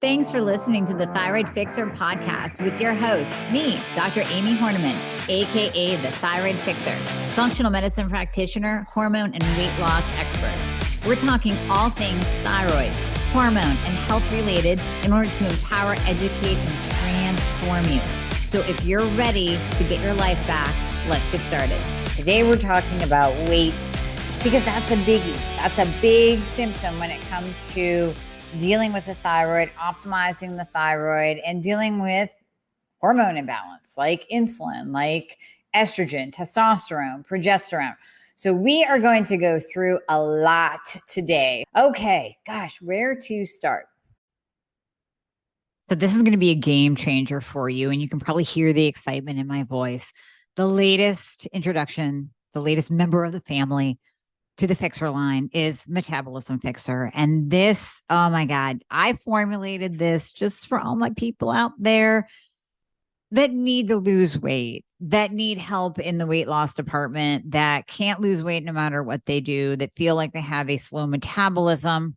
Thanks for listening to the Thyroid Fixxr podcast with your host, me, Dr. Amie Hornaman, aka the Thyroid Fixxr, functional medicine practitioner, hormone and weight loss expert. We're talking all things thyroid, hormone, and health related in order to empower, educate, and transform you. So if you're ready to get your life back, let's get started. Today we're talking about weight because that's a biggie. That's a big symptom when it comes to dealing with the thyroid, optimizing the thyroid, and dealing with hormone imbalance like insulin, like estrogen, testosterone, progesterone. So we are going to go through a lot today. Okay, gosh, where to start? So this is going to be a game changer for you, and you can probably hear the excitement in my voice. The latest introduction, the latest member of the family to the Fixxr line is Metabolism Fixxr. And this, oh my God, I formulated this just for all my people out there that need to lose weight, that need help in the weight loss department, that can't lose weight no matter what they do, that feel like they have a slow metabolism,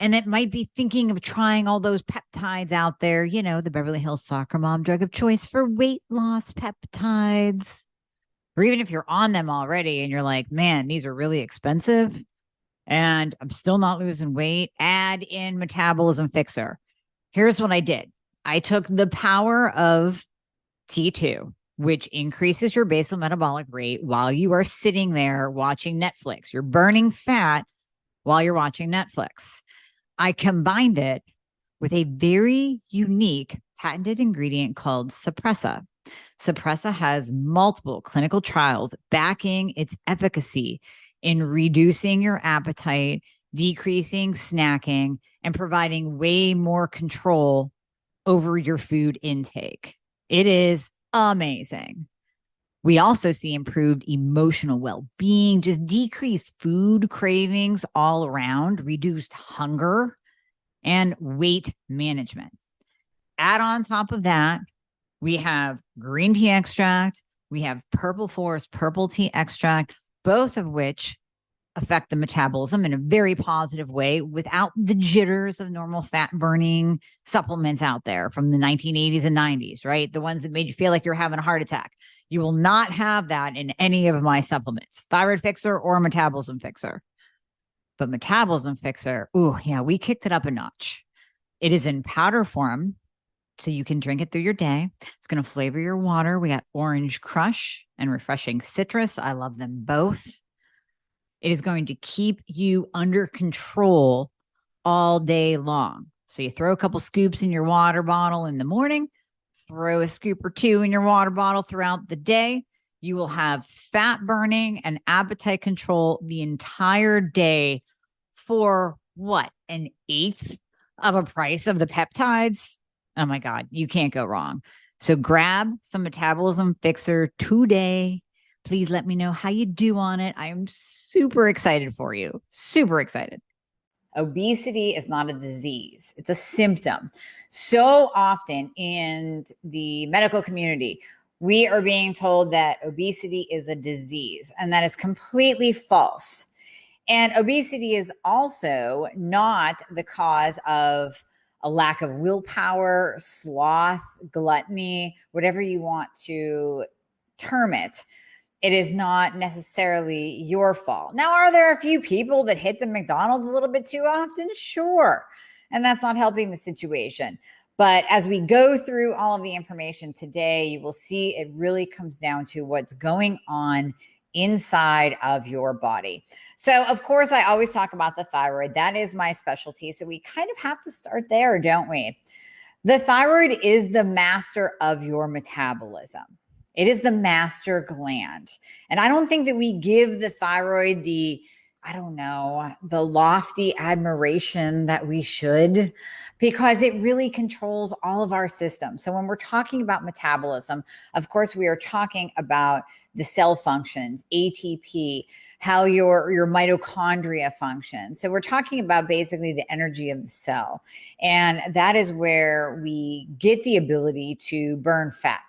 and that might be thinking of trying all those peptides out there, you know, the Beverly Hills soccer mom drug of choice for weight loss peptides. Or even if you're on them already and you're like, man, these are really expensive and I'm still not losing weight, add in Metabolism Fixxr. Here's what I did. I took the power of T2, which increases your basal metabolic rate while you are sitting there watching Netflix. You're burning fat while you're watching Netflix. I combined it with a very unique patented ingredient called Suppressa. Suppressa has multiple clinical trials backing its efficacy in reducing your appetite, decreasing snacking, and providing way more control over your food intake. It is amazing. We also see improved emotional well-being, just decreased food cravings all around, reduced hunger, and weight management. Add on top of that, we have green tea extract. We have purple forest purple tea extract, both of which affect the metabolism in a very positive way without the jitters of normal fat burning supplements out there from the 1980s and 90s, right? The ones that made you feel like you're having a heart attack. You will not have that in any of my supplements, Thyroid Fixxr or Metabolism Fixxr. But Metabolism Fixxr, ooh, yeah, we kicked it up a notch. It is in powder form, so you can drink it through your day. It's going to flavor your water. We got orange crush and refreshing citrus. I love them both. It is going to keep you under control all day long. So you throw a couple scoops in your water bottle in the morning, throw a scoop or two in your water bottle throughout the day. You will have fat burning and appetite control the entire day for what? An eighth of a price of the peptides? Oh my God, you can't go wrong. So grab some Metabolism Fixxr today. Please let me know how you do on it. I am super excited for you. Super excited. Obesity is not a disease. It's a symptom. So often in the medical community, we are being told that obesity is a disease, and that is completely false. And obesity is also not the cause of a lack of willpower, sloth, gluttony, whatever you want to term it. It is not necessarily your fault. Now, are there a few people that hit the McDonald's a little bit too often? Sure. And that's not helping the situation. But as we go through all of the information today, you will see it really comes down to what's going on inside of your body. So, of course, I always talk about the thyroid. That is my specialty. So we kind of have to start there, don't we? The thyroid is the master of your metabolism. It is the master gland. And I don't think that we give the thyroid the lofty admiration that we should, because it really controls all of our systems. So when we're talking about metabolism, of course, we are talking about the cell functions, ATP, how your mitochondria function. So we're talking about basically the energy of the cell. And that is where we get the ability to burn fat.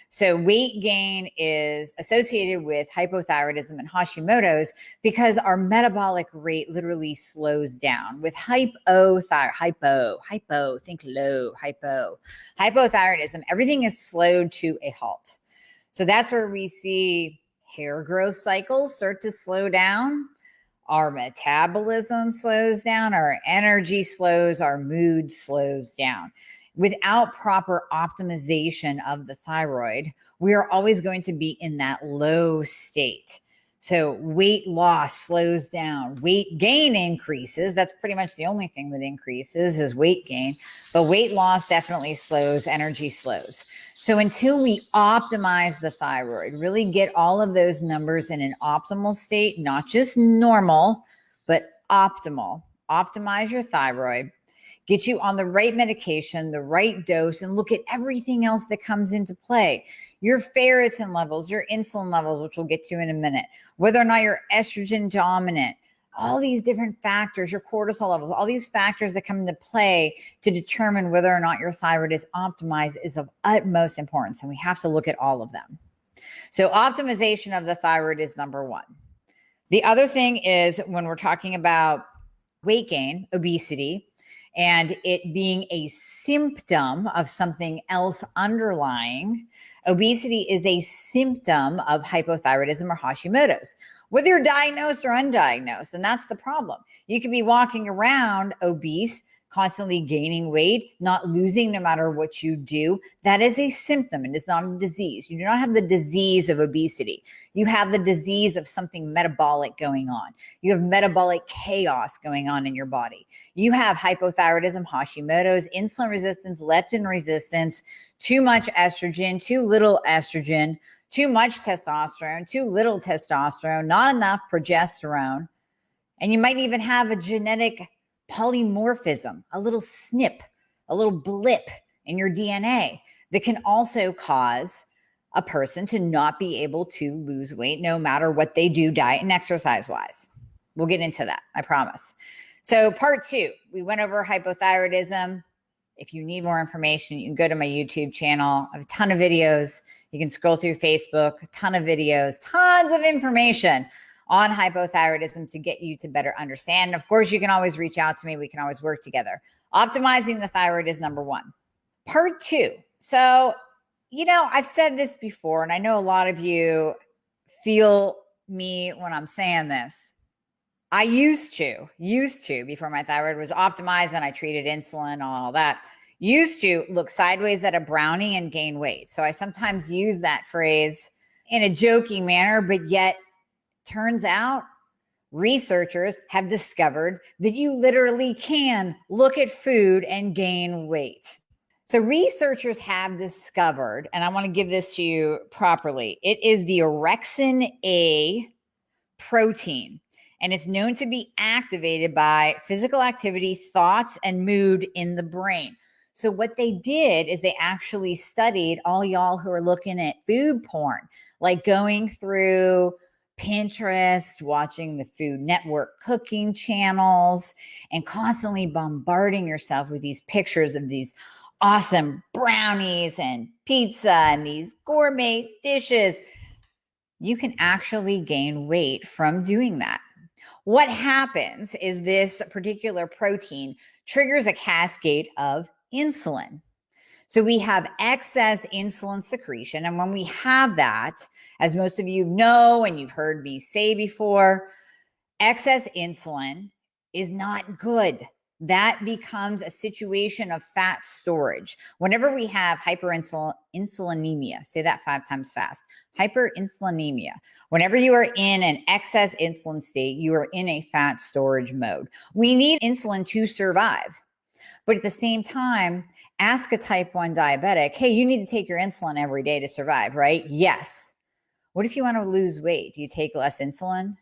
So weight gain is associated with hypothyroidism and Hashimoto's because our metabolic rate literally slows down. With think low, hypothyroidism, everything is slowed to a halt. So that's where we see hair growth cycles start to slow down. Our metabolism slows down, our energy slows, our mood slows down. Without proper optimization of the thyroid, we are always going to be in that low state. So weight loss slows down, weight gain increases. That's pretty much the only thing that increases is weight gain, but weight loss definitely slows, energy slows. So until we optimize the thyroid, really get all of those numbers in an optimal state, not just normal, but optimal. Optimize your thyroid, get you on the right medication, the right dose, and look at everything else that comes into play. Your ferritin levels, your insulin levels, which we'll get to in a minute, whether or not you're estrogen dominant, all these different factors, your cortisol levels, all these factors that come into play to determine whether or not your thyroid is optimized is of utmost importance. And we have to look at all of them. So optimization of the thyroid is number one. The other thing is when we're talking about weight gain, obesity, and it being a symptom of something else underlying, obesity is a symptom of hypothyroidism or Hashimoto's, whether you're diagnosed or undiagnosed. And that's the problem. You could be walking around obese, constantly gaining weight, not losing no matter what you do. That is a symptom and it's not a disease. You do not have the disease of obesity. You have the disease of something metabolic going on. You have metabolic chaos going on in your body. You have hypothyroidism, Hashimoto's, insulin resistance, leptin resistance, too much estrogen, too little estrogen, too much testosterone, too little testosterone, not enough progesterone. And you might even have a genetic polymorphism, a little snip, a little blip in your DNA that can also cause a person to not be able to lose weight no matter what they do diet and exercise wise. We'll get into that, I promise. So part 2, we went over hypothyroidism. If you need more information, you can go to my YouTube channel. I have a ton of videos. You can scroll through Facebook, a ton of videos, tons of information on hypothyroidism to get you to better understand. And of course, you can always reach out to me. We can always work together. Optimizing the thyroid is number 1. Part 2. So, I've said this before, and I know a lot of you feel me when I'm saying this. I used to, before my thyroid was optimized and I treated insulin, all that, used to look sideways at a brownie and gain weight. So I sometimes use that phrase in a joking manner, but yet turns out researchers have discovered that you literally can look at food and gain weight. So researchers have discovered, and I want to give this to you properly, it is the orexin A protein, and it's known to be activated by physical activity, thoughts, and mood in the brain. So what they did is they actually studied all y'all who are looking at food porn, like going through Pinterest, watching the Food Network cooking channels, and constantly bombarding yourself with these pictures of these awesome brownies and pizza and these gourmet dishes. You can actually gain weight from doing that. What happens is this particular protein triggers a cascade of insulin. So we have excess insulin secretion. And when we have that, as most of you know, and you've heard me say before, excess insulin is not good. That becomes a situation of fat storage. Whenever we have hyperinsulinemia, say that 5 times fast, hyperinsulinemia. Whenever you are in an excess insulin state, you are in a fat storage mode. We need insulin to survive. But at the same time, ask a type 1 diabetic, hey, you need to take your insulin every day to survive, right? Yes. What if you want to lose weight? Do you take less insulin?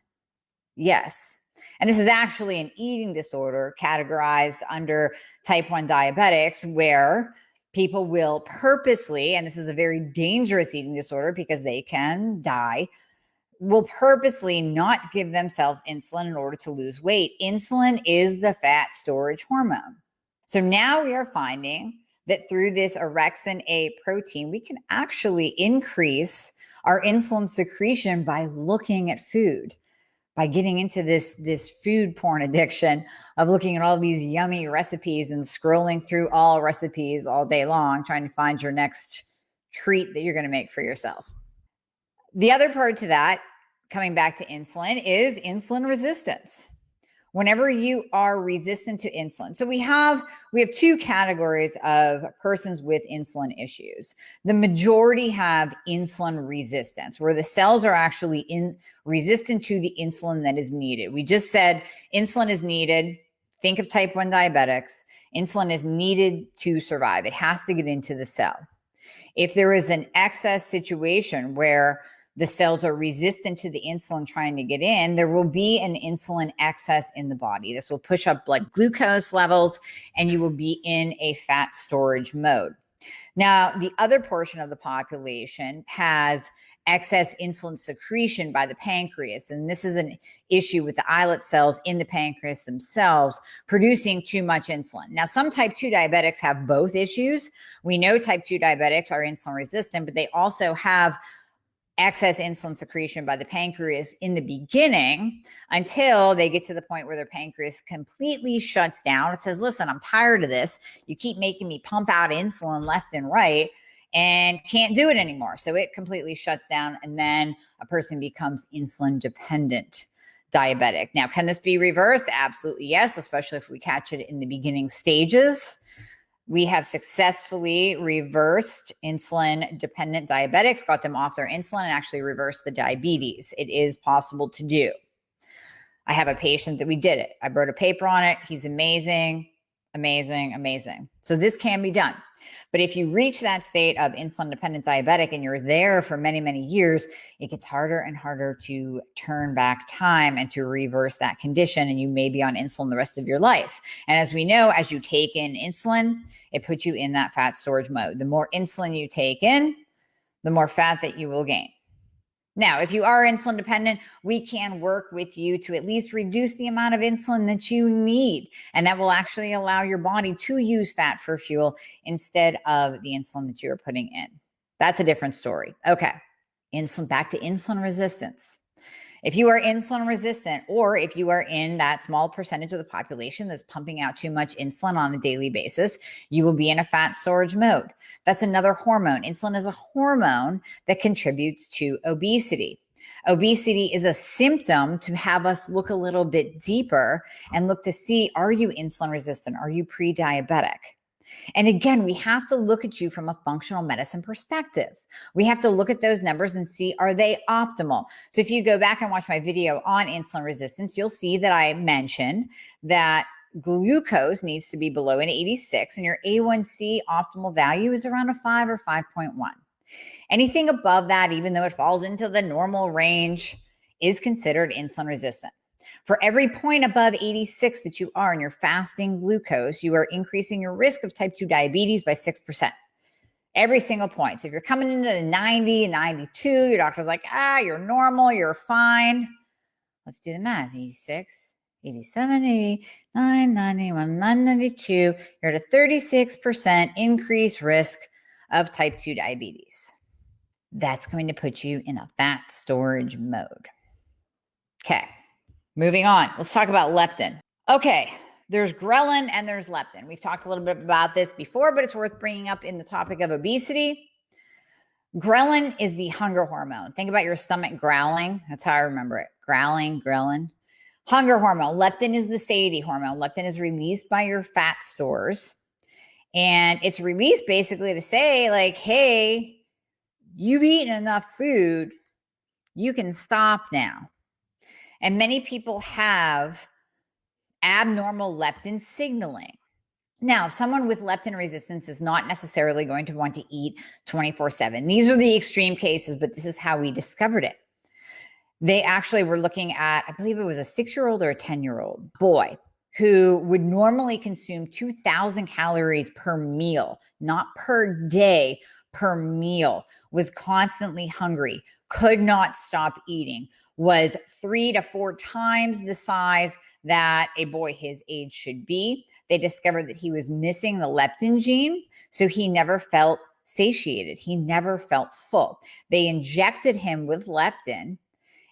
Yes. And this is actually an eating disorder categorized under type 1 diabetics, where people will purposely, and this is a very dangerous eating disorder because they can die, will purposely not give themselves insulin in order to lose weight. Insulin is the fat storage hormone. So now we are finding that through this orexin A protein, we can actually increase our insulin secretion by looking at food, by getting into this food porn addiction of looking at all these yummy recipes and scrolling through all recipes all day long, trying to find your next treat that you're going to make for yourself. The other part to that, coming back to insulin, is insulin resistance. Whenever you are resistant to insulin. So we have two categories of persons with insulin issues. The majority have insulin resistance, where the cells are actually resistant to the insulin that is needed. We just said insulin is needed. Think of type 1 diabetics. Insulin is needed to survive. It has to get into the cell. If there is an excess situation where the cells are resistant to the insulin trying to get in, there will be an insulin excess in the body. This will push up blood glucose levels and you will be in a fat storage mode. Now, the other portion of the population has excess insulin secretion by the pancreas. And this is an issue with the islet cells in the pancreas themselves producing too much insulin. Now, some type 2 diabetics have both issues. We know type 2 diabetics are insulin resistant, but they also have excess insulin secretion by the pancreas in the beginning until they get to the point where their pancreas completely shuts down. It says, listen, I'm tired of this. You keep making me pump out insulin left and right and can't do it anymore. So it completely shuts down and then a person becomes insulin dependent diabetic. Now, can this be reversed? Absolutely yes, especially if we catch it in the beginning stages. We have successfully reversed insulin-dependent diabetics, got them off their insulin, and actually reversed the diabetes. It is possible to do. I have a patient that we did it. I wrote a paper on it. He's amazing, amazing, amazing. So this can be done. But if you reach that state of insulin-dependent diabetic and you're there for many, many years, it gets harder and harder to turn back time and to reverse that condition. And you may be on insulin the rest of your life. And as we know, as you take in insulin, it puts you in that fat storage mode. The more insulin you take in, the more fat that you will gain. Now, if you are insulin dependent, we can work with you to at least reduce the amount of insulin that you need. And that will actually allow your body to use fat for fuel instead of the insulin that you're putting in. That's a different story. Okay, back to insulin resistance. If you are insulin resistant, or if you are in that small percentage of the population that's pumping out too much insulin on a daily basis, you will be in a fat storage mode. That's another hormone. Insulin is a hormone that contributes to obesity. Obesity is a symptom to have us look a little bit deeper and look to see, are you insulin resistant? Are you pre-diabetic? And again, we have to look at you from a functional medicine perspective. We have to look at those numbers and see, are they optimal? So if you go back and watch my video on insulin resistance, you'll see that I mentioned that glucose needs to be below an 86 and your A1C optimal value is around a 5 or 5.1. Anything above that, even though it falls into the normal range, is considered insulin resistant. For every point above 86 that you are in your fasting glucose, you are increasing your risk of type 2 diabetes by 6%. Every single point. So if you're coming into the 90, 92, your doctor's like, you're normal, you're fine. Let's do the math. 86, 87, 89, 91, 92. You're at a 36% increased risk of type 2 diabetes. That's going to put you in a fat storage mode. Okay. Moving on, let's talk about leptin. Okay, there's ghrelin and there's leptin. We've talked a little bit about this before, but it's worth bringing up in the topic of obesity. Ghrelin is the hunger hormone. Think about your stomach growling. That's how I remember it. Growling, ghrelin. Hunger hormone. Leptin is the satiety hormone. Leptin is released by your fat stores. And it's released basically to say like, hey, you've eaten enough food. You can stop now. And many people have abnormal leptin signaling. Now, someone with leptin resistance is not necessarily going to want to eat 24/7. These are the extreme cases, but this is how we discovered it. They actually were looking at, I believe it was a 6-year-old or a 10-year-old boy who would normally consume 2,000 calories per meal, not per day, per meal, was constantly hungry, could not stop eating, was 3 to 4 times the size that a boy his age should be. They discovered that he was missing the leptin gene, so he never felt satiated. He never felt full. They injected him with leptin,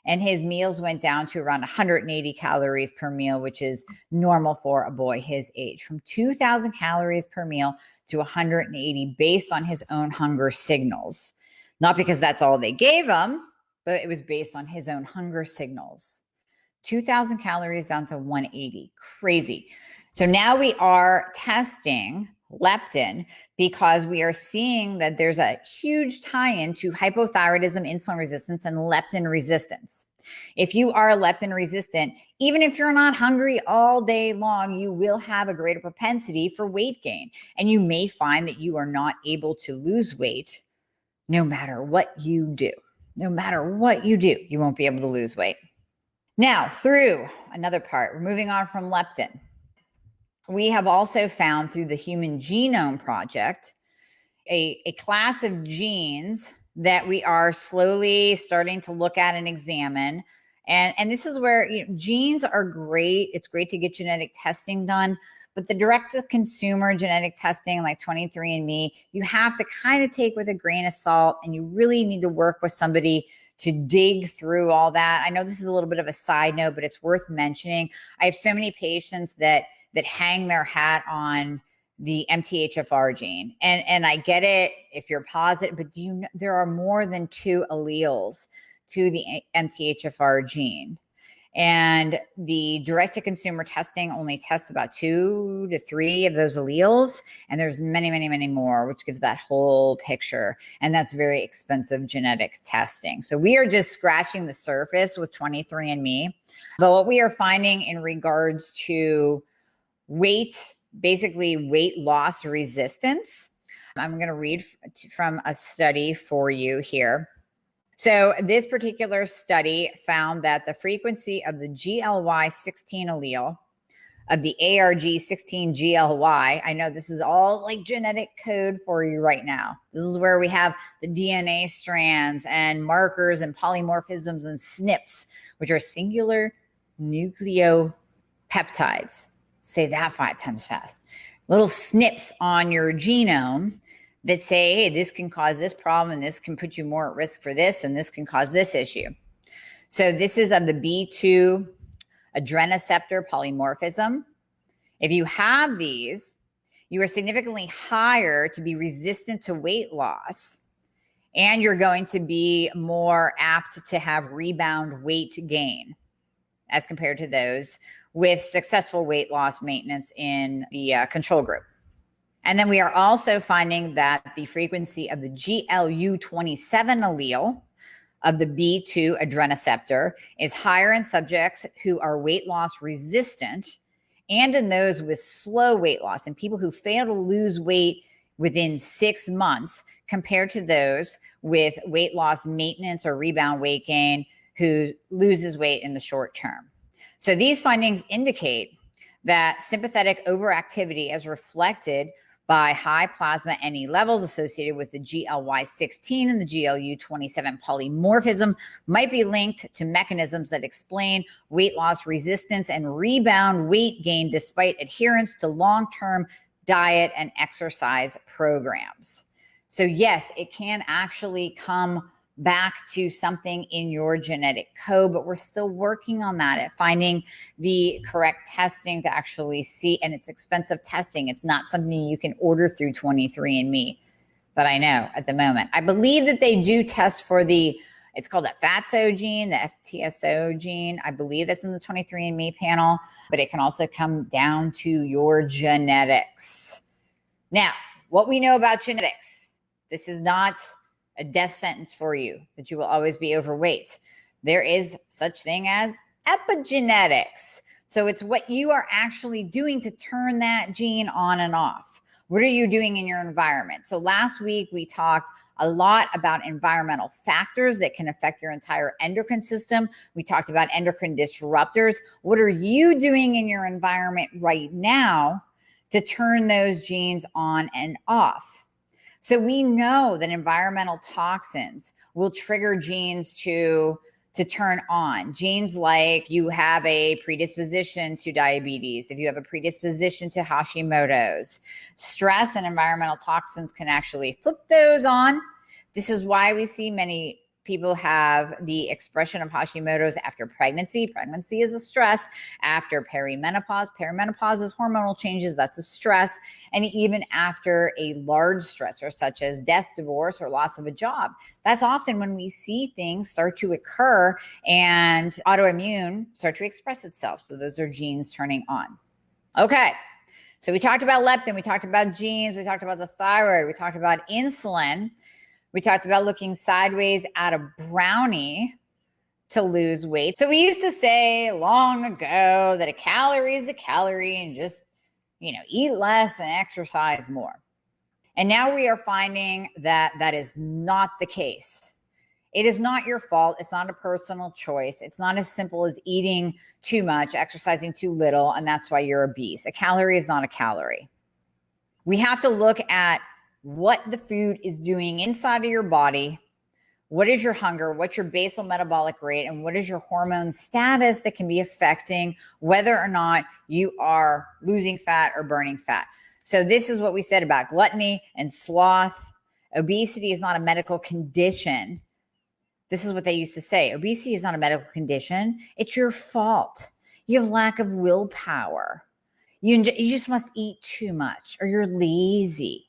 and his meals went down to around 180 calories per meal, which is normal for a boy his age, from 2,000 calories per meal to 180 based on his own hunger signals. Not because that's all they gave him, but it was based on his own hunger signals. 2,000 calories down to 180. Crazy. So now we are testing leptin because we are seeing that there's a huge tie-in to hypothyroidism, insulin resistance, and leptin resistance. If you are leptin resistant, even if you're not hungry all day long, you will have a greater propensity for weight gain. And you may find that you are not able to lose weight no matter what you do. No matter what you do, you won't be able to lose weight. Now, through another part, we're moving on from leptin. We have also found through the Human Genome Project a class of genes that we are slowly starting to look at and examine. And this is where genes are great. It's great to get genetic testing done. But the direct-to-consumer genetic testing like 23andMe, you have to kind of take with a grain of salt, and you really need to work with somebody to dig through all that. I know this is a little bit of a side note, but it's worth mentioning. I have so many patients that hang their hat on the MTHFR gene. And I get it if you're positive, but do you know there are more than 2 alleles to the MTHFR gene? And the direct-to-consumer testing only tests about 2 to 3 of those alleles. And there's many, many, many more, which gives that whole picture. And that's very expensive genetic testing. So we are just scratching the surface with 23andMe. But what we are finding in regards to weight, basically weight loss resistance, I'm going to read from a study for you here. So this particular study found that the frequency of the GLY16 allele of the ARG16GLY, I know this is all like genetic code for you right now. This is where we have the DNA strands and markers and polymorphisms and SNPs, which are singular nucleopeptides. Say that 5 times fast. Little SNPs on your genome that say, hey, this can cause this problem, and this can put you more at risk for this, and this can cause this issue. So this is of the B2 adrenoceptor polymorphism. If you have these, you are significantly higher to be resistant to weight loss, and you're going to be more apt to have rebound weight gain as compared to those with successful weight loss maintenance in the control group. And then we are also finding that the frequency of the GLU27 allele of the B2 adrenoceptor is higher in subjects who are weight loss resistant and in those with slow weight loss, and people who fail to lose weight within 6 months compared to those with weight loss maintenance or rebound weight gain who loses weight in the short term. So these findings indicate that sympathetic overactivity as reflected by high plasma Ne levels associated with the GLY16 and the GLU27 polymorphism might be linked to mechanisms that explain weight loss resistance and rebound weight gain despite adherence to long-term diet and exercise programs. So yes, it can actually come back to something in your genetic code, but we're still working on that at finding the correct testing to actually see. And it's expensive testing. It's not something you can order through 23andMe that I know at the moment. I believe that they do test for it's called a FATSO gene, the FTSO gene. I believe that's in the 23andMe panel, but it can also come down to your genetics. Now, what we know about genetics, this is not a death sentence for you, that you will always be overweight. There is such thing as epigenetics. So it's what you are actually doing to turn that gene on and off. What are you doing in your environment? So last week we talked a lot about environmental factors that can affect your entire endocrine system. We talked about endocrine disruptors. What are you doing in your environment right now to turn those genes on and off? So we know that environmental toxins will trigger genes to to turn on. Genes like you have a predisposition to diabetes, if you have a predisposition to Hashimoto's, stress and environmental toxins can actually flip those on. This is why we see many people have the expression of Hashimoto's after pregnancy. Pregnancy is a stress. After perimenopause, perimenopause is hormonal changes. That's a stress. And even after a large stressor, such as death, divorce, or loss of a job, that's often when we see things start to occur and autoimmune start to express itself. So those are genes turning on. Okay. So we talked about leptin. We talked about genes. We talked about the thyroid. We talked about insulin. We talked about looking sideways at a brownie to lose weight. So we used to say long ago that a calorie is a calorie and just, eat less and exercise more. And now we are finding that that is not the case. It is not your fault. It's not a personal choice. It's not as simple as eating too much, exercising too little, and that's why you're obese. A calorie is not a calorie. We have to look at what the food is doing inside of your body. What is your hunger? What's your basal metabolic rate? And what is your hormone status that can be affecting whether or not you are losing fat or burning fat? So this is what we said about gluttony and sloth. Obesity is not a medical condition. This is what they used to say. Obesity is not a medical condition. It's your fault. You have lack of willpower. You just must eat too much, or you're lazy.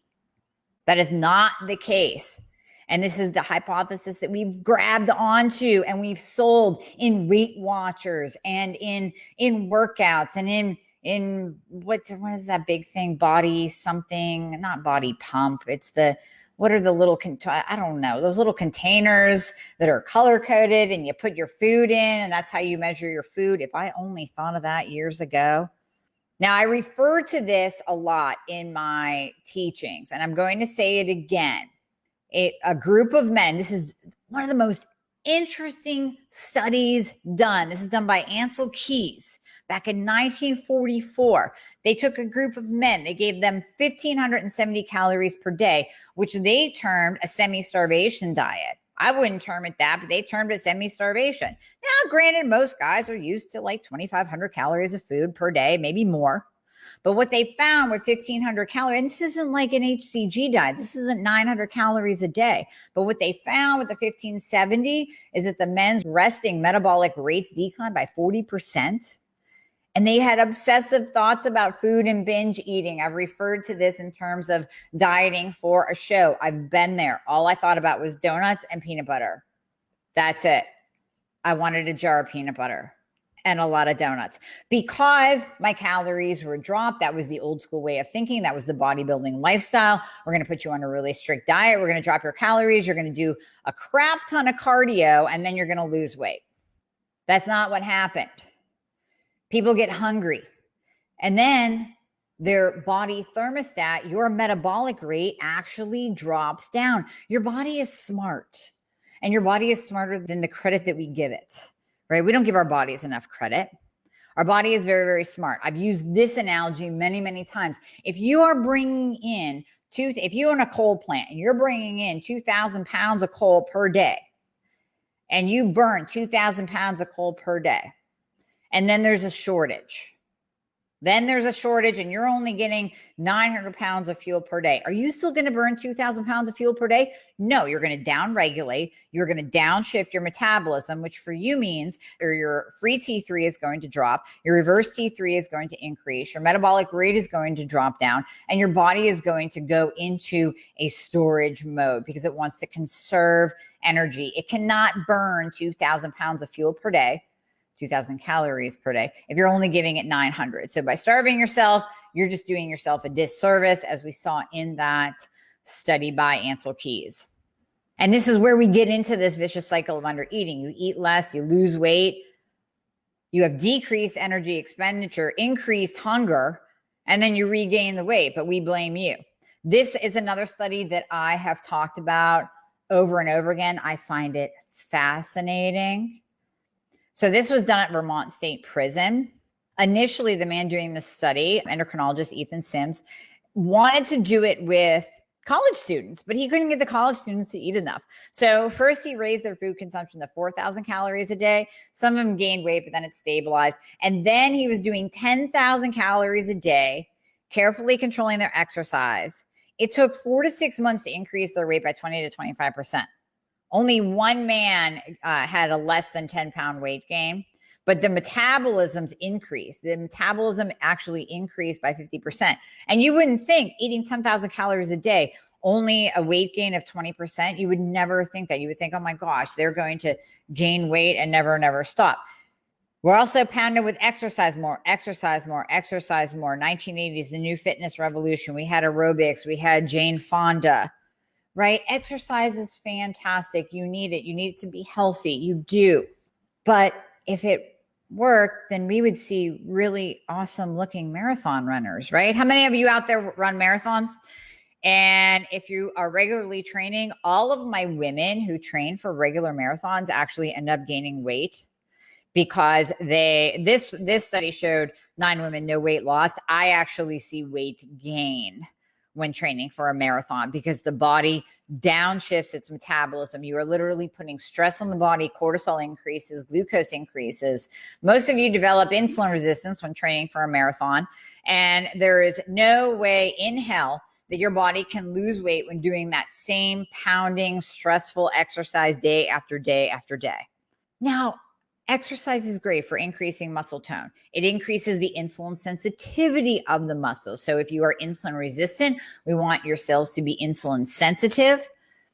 That is not the case. And this is the hypothesis that we've grabbed onto and we've sold in Weight Watchers and in workouts and in what is that big thing? Body something, not body pump. It's what are the little, I don't know, those little containers that are color coded and you put your food in and that's how you measure your food. If I only thought of that years ago. Now, I refer to this a lot in my teachings, and I'm going to say it again. A group of men, this is one of the most interesting studies done. This is done by Ansel Keys back in 1944. They took a group of men. They gave them 1,570 calories per day, which they termed a semi-starvation diet. I wouldn't term it that, but they termed it semi-starvation. Now, granted, most guys are used to like 2,500 calories of food per day, maybe more. But what they found with 1,500 calories, and this isn't like an HCG diet. This isn't 900 calories a day. But what they found with the 1,570 is that the men's resting metabolic rates declined by 40%. And they had obsessive thoughts about food and binge eating. I've referred to this in terms of dieting for a show. I've been there. All I thought about was donuts and peanut butter. That's it. I wanted a jar of peanut butter and a lot of donuts because my calories were dropped. That was the old school way of thinking. That was the bodybuilding lifestyle. We're going to put you on a really strict diet. We're going to drop your calories. You're going to do a crap ton of cardio and then you're going to lose weight. That's not what happened. People get hungry and then their body thermostat, your metabolic rate actually drops down. Your body is smart and your body is smarter than the credit that we give it, right? We don't give our bodies enough credit. Our body is very, very smart. I've used this analogy many, many times. If you are bringing in if you own a coal plant and you're bringing in 2,000 pounds of coal per day and you burn 2,000 pounds of coal per day, and then there's a shortage. And you're only getting 900 pounds of fuel per day. Are you still going to burn 2,000 pounds of fuel per day? No, you're going to down-regulate. You're going to downshift your metabolism, which for you means your free T3 is going to drop. Your reverse T3 is going to increase. Your metabolic rate is going to drop down. And your body is going to go into a storage mode because it wants to conserve energy. It cannot burn 2,000 pounds of fuel per day. 2,000 calories per day if you're only giving it 900. So by starving yourself, you're just doing yourself a disservice, as we saw in that study by Ansel Keys. And this is where we get into this vicious cycle of undereating. You eat less, you lose weight, you have decreased energy expenditure, increased hunger, and then you regain the weight, but we blame you. This is another study that I have talked about over and over again. I find it fascinating. So this was done at Vermont State Prison. Initially, the man doing this study, endocrinologist Ethan Sims, wanted to do it with college students, but he couldn't get the college students to eat enough. So first he raised their food consumption to 4,000 calories a day. Some of them gained weight, but then it stabilized. And then he was doing 10,000 calories a day, carefully controlling their exercise. It took 4 to 6 months to increase their weight by 20 to 25%. Only one man had a less than 10-pound weight gain, but the metabolisms increased. The metabolism actually increased by 50%. And you wouldn't think eating 10,000 calories a day, only a weight gain of 20%, you would never think that. You would think, oh my gosh, they're going to gain weight and never stop. We're also pounded with exercise more. 1980s, the new fitness revolution. We had aerobics. We had Jane Fonda, right? Exercise is fantastic. You need it. You need it to be healthy. You do. But if it worked, then we would see really awesome looking marathon runners, right? How many of you out there run marathons? And if you are regularly training, all of my women who train for regular marathons actually end up gaining weight, because this study showed 9 women, no weight lost. I actually see weight gain when training for a marathon, because the body downshifts its metabolism. You are literally putting stress on the body. Cortisol increases, glucose increases. Most of you develop insulin resistance when training for a marathon. And there is no way in hell that your body can lose weight when doing that same pounding, stressful exercise day after day after day. Now, exercise is great for increasing muscle tone. It increases the insulin sensitivity of the muscle. So if you are insulin resistant, we want your cells to be insulin sensitive.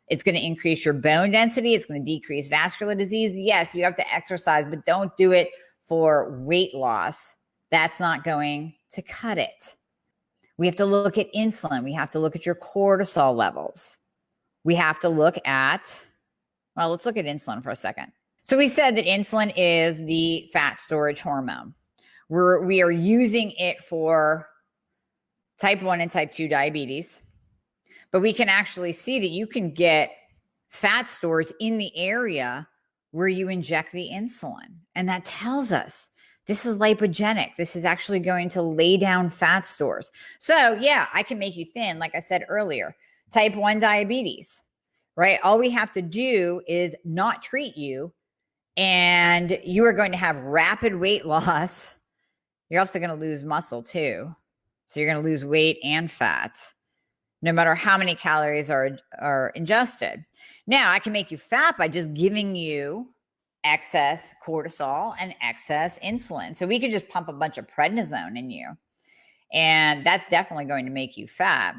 It's going to increase your bone density. It's going to decrease vascular disease. Yes, you have to exercise, but don't do it for weight loss. That's not going to cut it. We have to look at insulin. We have to look at your cortisol levels. We have to look at, well, let's look at insulin for a second. So we said that insulin is the fat storage hormone. We are using it for type 1 and type 2 diabetes, but we can actually see that you can get fat stores in the area where you inject the insulin. And that tells us this is lipogenic. This is actually going to lay down fat stores. So yeah, I can make you thin, like I said earlier. Type 1 diabetes, right? All we have to do is not treat you, and you are going to have rapid weight loss. You're also going to lose muscle too. So you're going to lose weight and fat, no matter how many calories are ingested. Now, I can make you fat by just giving you excess cortisol and excess insulin. So we could just pump a bunch of prednisone in you, and that's definitely going to make you fat.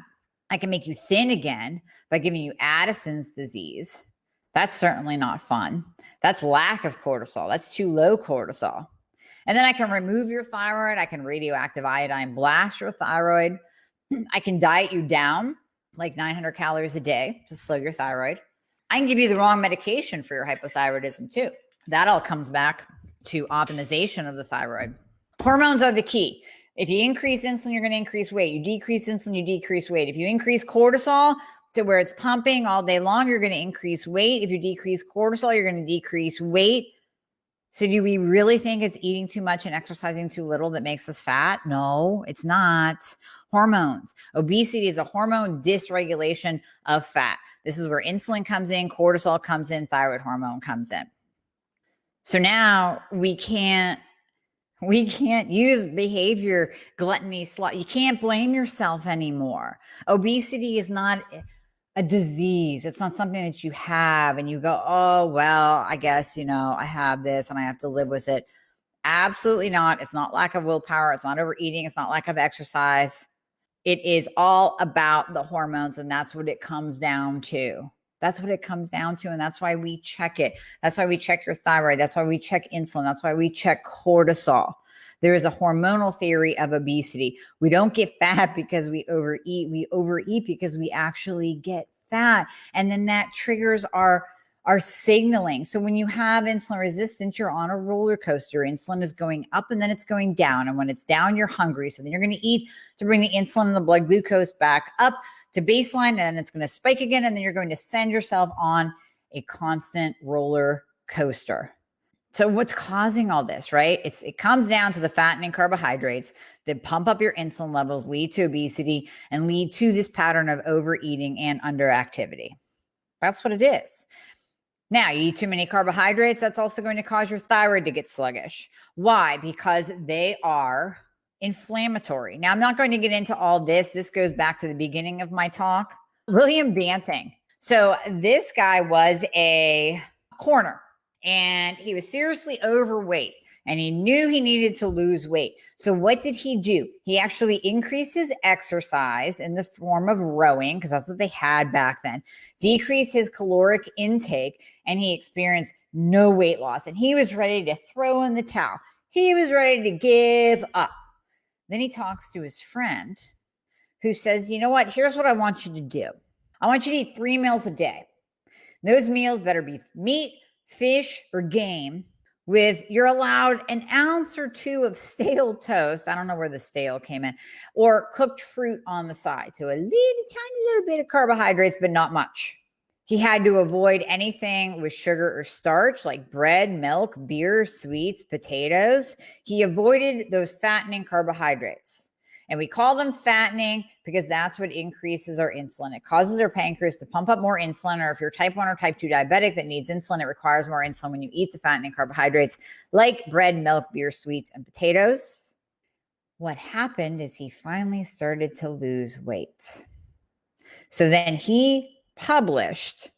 I can make you thin again by giving you Addison's disease. That's certainly not fun. That's lack of cortisol. That's too low cortisol. And then I can remove your thyroid. I can radioactive iodine blast your thyroid. I can diet you down like 900 calories a day to slow your thyroid. I can give you the wrong medication for your hypothyroidism too. That all comes back to optimization of the thyroid. Hormones are the key. If you increase insulin, you're going to increase weight. You decrease insulin, you decrease weight. If you increase cortisol to where it's pumping all day long, you're going to increase weight. If you decrease cortisol, you're going to decrease weight. So do we really think it's eating too much and exercising too little that makes us fat? No, it's not. Hormones. Obesity is a hormone dysregulation of fat. This is where insulin comes in, cortisol comes in, thyroid hormone comes in. So now we can't use behavior, gluttony, sloth. You can't blame yourself anymore. Obesity is not a disease. It's not something that you have and you go, oh, well, I guess, I have this and I have to live with it. Absolutely not. It's not lack of willpower. It's not overeating. It's not lack of exercise. It is all about the hormones, and that's what it comes down to. That's what it comes down to, and that's why we check it. That's why we check your thyroid. That's why we check insulin. That's why we check cortisol. There is a hormonal theory of obesity. We don't get fat because we overeat. We overeat because we actually get fat, and then that triggers our signaling. So when you have insulin resistance, you're on a roller coaster. Insulin is going up and then it's going down. And when it's down, you're hungry. So then you're going to eat to bring the insulin and the blood glucose back up to baseline, and then it's going to spike again. And then you're going to send yourself on a constant roller coaster. So what's causing all this, right? It comes down to the fattening carbohydrates that pump up your insulin levels, lead to obesity, and lead to this pattern of overeating and underactivity. That's what it is. Now, you eat too many carbohydrates, that's also going to cause your thyroid to get sluggish. Why? Because they are inflammatory. Now, I'm not going to get into all this. This goes back to the beginning of my talk. William Banting. So this guy was a coroner, and he was seriously overweight, and he knew he needed to lose weight. So what did he do? He actually increased his exercise in the form of rowing, because that's what they had back then, decreased his caloric intake, and he experienced no weight loss. And he was ready to throw in the towel. He was ready to give up. Then he talks to his friend who says, you know what? Here's what I want you to do. I want you to eat 3 meals a day. Those meals better be meat, fish, or game. You're allowed an ounce or 2 of stale toast. I don't know where the stale came in, or cooked fruit on the side. So a tiny little bit of carbohydrates, but not much. He had to avoid anything with sugar or starch, like bread, milk, beer, sweets, potatoes. He avoided those fattening carbohydrates. And we call them fattening because that's what increases our insulin. It causes our pancreas to pump up more insulin, or if you're type 1 or type 2 diabetic that needs insulin, it requires more insulin when you eat the fattening carbohydrates like bread, milk, beer, sweets, and potatoes. What happened is he finally started to lose weight. So then he published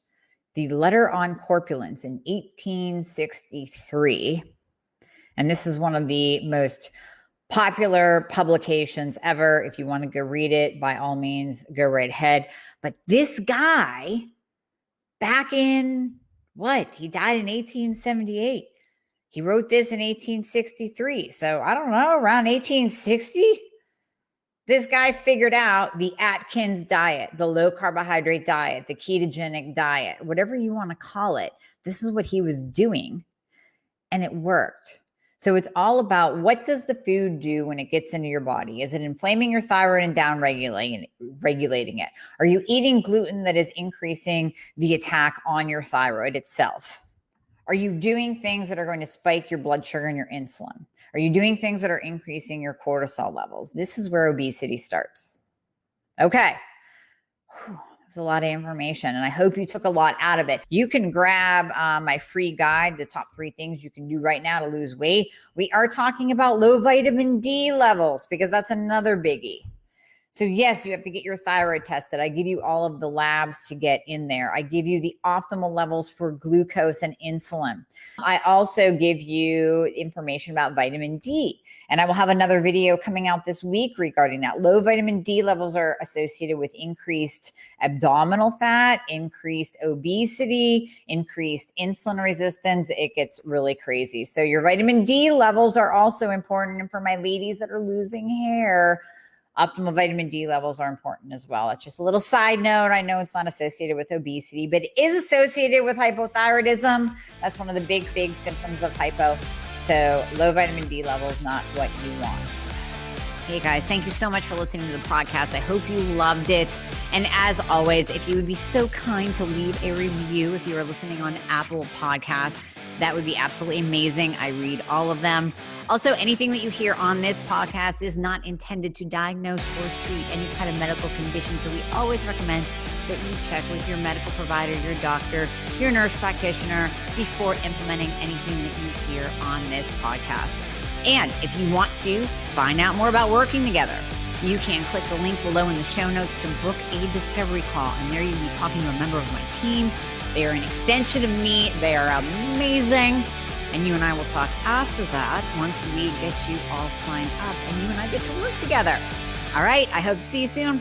the Letter on Corpulence in 1863. And this is one of the most popular publications ever. If you want to go read it, by all means, go right ahead. But this guy, back in he died in 1878. He wrote this in 1863. So I don't know, around 1860, this guy figured out the Atkins diet, the low carbohydrate diet, the ketogenic diet, whatever you want to call it. This is what he was doing, and it worked. So it's all about, what does the food do when it gets into your body? Is it inflaming your thyroid and down-regulating it? Are you eating gluten that is increasing the attack on your thyroid itself? Are you doing things that are going to spike your blood sugar and your insulin? Are you doing things that are increasing your cortisol levels? This is where obesity starts. Okay. There's a lot of information, and I hope you took a lot out of it. You can grab my free guide, the top 3 things you can do right now to lose weight. We are talking about low vitamin D levels because that's another biggie. So yes, you have to get your thyroid tested. I give you all of the labs to get in there. I give you the optimal levels for glucose and insulin. I also give you information about vitamin D. And I will have another video coming out this week regarding that. Low vitamin D levels are associated with increased abdominal fat, increased obesity, increased insulin resistance. It gets really crazy. So your vitamin D levels are also important. And for my ladies that are losing hair, optimal vitamin D levels are important as well. It's just a little side note. I know it's not associated with obesity, but it is associated with hypothyroidism. That's one of the big symptoms of hypo. So low vitamin D levels, not what you want. Hey guys, thank you so much for listening to the podcast. I hope you loved it. And as always, if you would be so kind to leave a review if you are listening on Apple Podcasts, that would be absolutely amazing. I read all of them. Also, anything that you hear on this podcast is not intended to diagnose or treat any kind of medical condition. So we always recommend that you check with your medical provider, your doctor, your nurse practitioner before implementing anything that you hear on this podcast. And if you want to find out more about working together, you can click the link below in the show notes to book a discovery call. And there you'll be talking to a member of my team. They are an extension of me. They are amazing. And you and I will talk after that once we get you all signed up and you and I get to work together. All right. I hope to see you soon.